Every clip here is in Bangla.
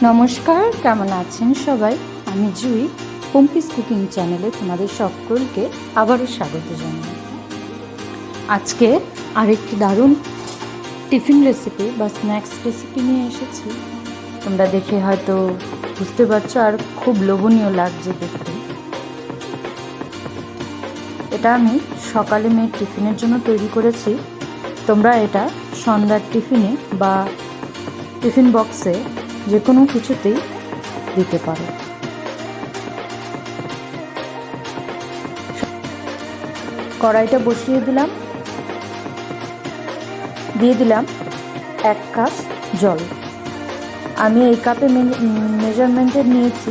নমস্কার, কেমন আছেন সবাই? আমি জুই, পম্পিস কুকিং চ্যানেলে তোমাদের সকলকে আবারও স্বাগত জানাই। আজকে আরেকটি দারুণ টিফিন রেসিপি বা স্ন্যাক্স রেসিপি নিয়ে এসেছি। তোমরা দেখে হয়তো বুঝতে পারছো, আর খুব লোভনীয় লাগছে দেখতে। এটা আমি সকালে মেয়ের টিফিনের জন্য তৈরি করেছি। তোমরা এটা সন্ধ্যার টিফিনে বা টিফিন বক্সে যে কোনো কিছুতেই দিতে পারো। কড়াইটা বসিয়ে দিলাম, দিয়ে দিলাম 1 কাপ জল। আমি এই কাপে মেজারমেন্টের নিয়েছি,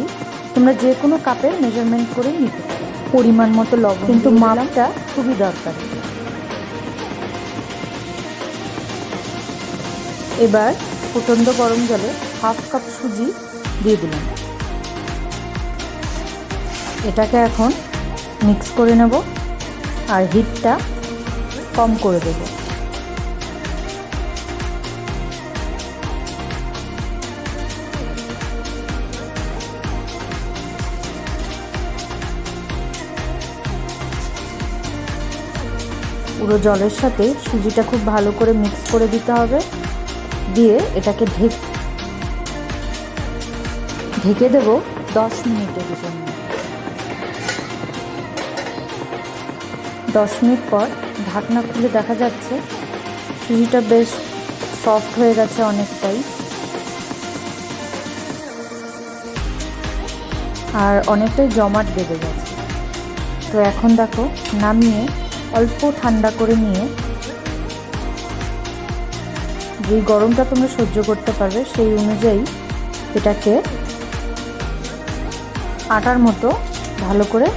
তোমরা যে কোনো কাপের মেজারমেন্ট করে নিতে পারো। পরিমাণ মতো লবণ, কিন্তু মাপটা খুবই দরকারি। এবার ফুটন্ত গরম জলে 1/2 কাপ সুজি দিয়ে দিলাম। এটাকে এখন মিক্স করে নেব, আর হিটটা কম করে দেব। পুরো জলের সাথে সুজিটা খুব ভালো করে মিক্স করে দিতে হবে। দিয়ে এটাকে ঢেকে দেব 10 মিনিটের জন্য। 10 মিনিট পর ঢাকনা খুলে দেখা যাচ্ছে সুজিটা বেশ সফট হয়ে গেছে অনেকটাই, আর অনেকটাই জমাট বেঁধে গেছে। তো এখন দেখো, নামিয়ে অল্প ঠান্ডা করে নিয়ে, যে গরমটা তোমরা সহ্য করতে পারবে সেই অনুযায়ী এটাকে আটার মতো ভালো করে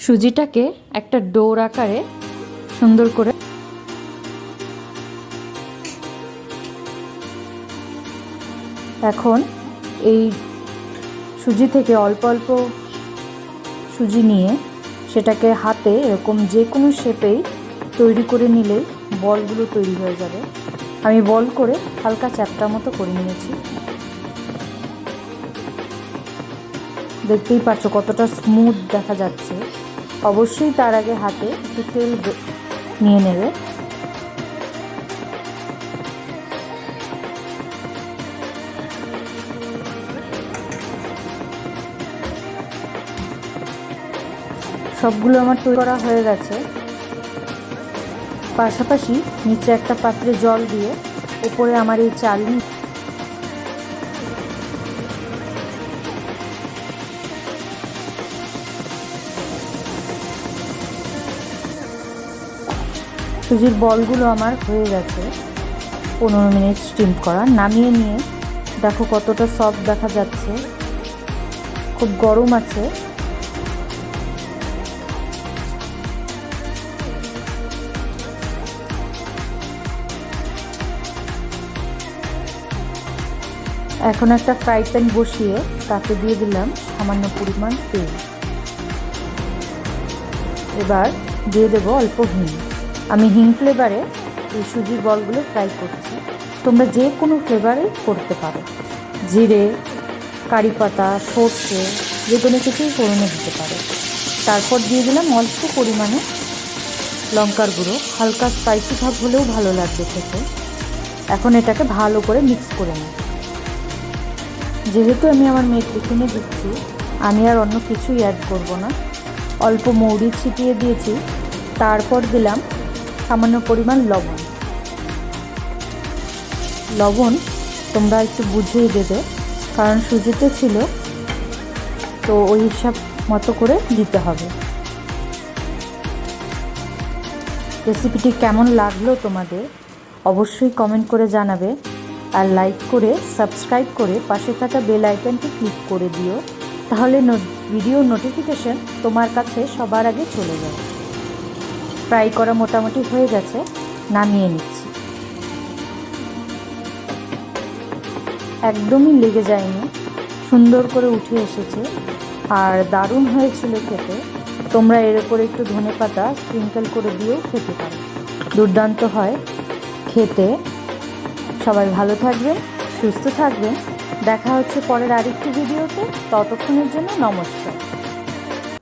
সুজিটাকে একটা ডোর আকারে সুন্দর করে এখন এই সুজি থেকে অল্প অল্প সুজি নিয়ে সেটাকে হাতে এরকম যে কোনো শেপেই তৈরি করে নিলে বলগুলো তৈরি হয়ে যাবে। আমি বল করে হালকা চ্যাপ্টা মতো করে নিয়েছি। দেখতেই পাচ্ছ কতটা স্মুথ দেখা যাচ্ছে। অবশ্যই তার আগে হাতে একটু তেল নিয়ে নেবে। সবগুলো আমার তৈরি করা হয়ে গেছে। পাশাপাশি নিচে একটা পাত্রে জল দিয়ে উপরে আমার এই চালনি সুজির বলগুলো আমার হয়ে গেছে 15 মিনিট স্টিম করা। নামিয়ে নিয়ে দেখো কতটা সফট দেখা যাচ্ছে। খুব গরম আছে। এখন একটা ফ্রাই প্যান বসিয়ে তাতে দিয়ে দিলাম সামান্য পরিমাণ তেল। এবার দিয়ে দেবো অল্প হিং। আমি হিং ফ্লেভারে এই সুজির বলগুলো ফ্রাই করছি। তোমরা যে কোনো ফ্লেভারে করতে পারো, জিরে, কারি পাতা, সর্ষে, যে কোনো কিছুই ফোড়নে দিতে পারো। তারপর দিয়ে দিলাম অল্প পরিমাণে লঙ্কার গুঁড়ো। হালকা স্পাইসি ভাব হলেও ভালো লাগবে খেতে। এখন এটাকে ভালো করে মিক্স করে নিই। যেহেতু আমি আমার মেয়ের টিফিনে দিচ্ছি, আমি আর অন্য কিছুই অ্যাড করব না। অল্প মৌরি ছিটিয়ে দিয়েছি। তারপর দিলাম সামান্য পরিমাণ লবণ। লবণ তোমরা একটু বুঝিয়ে দেবে, কারণ সুজিতে ছিল, তো ওই হিসাব মতো করে দিতে হবে। রেসিপিটি কেমন লাগলো তোমাদের অবশ্যই কমেন্ট করে জানাবে, আর লাইক করে সাবস্ক্রাইব করে পাশে থাকা বেল আইকনটি ক্লিক করে দিও। তাহলে ভিডিও নোটিফিকেশন তোমার কাছে সবার আগে চলে যাবে। ফ্রাই করা মোটামুটি হয়ে গেছে, নামিয়ে নিচ্ছি। একদমই লেগে যায়নি, সুন্দর করে উঠে এসেছে আর দারুণ হয়েছিল খেতে। তোমরা এর উপরে একটু ধনেপাতা স্প্রিঙ্কেল করে দিয়েও খেতে পারো, দুর্দান্ত হয় খেতে। সবাই ভালো থাকবেন, সুস্থ থাকবেন। দেখা হচ্ছে পরের আরেকটি ভিডিওতে। ততক্ষণের জন্য নমস্কার।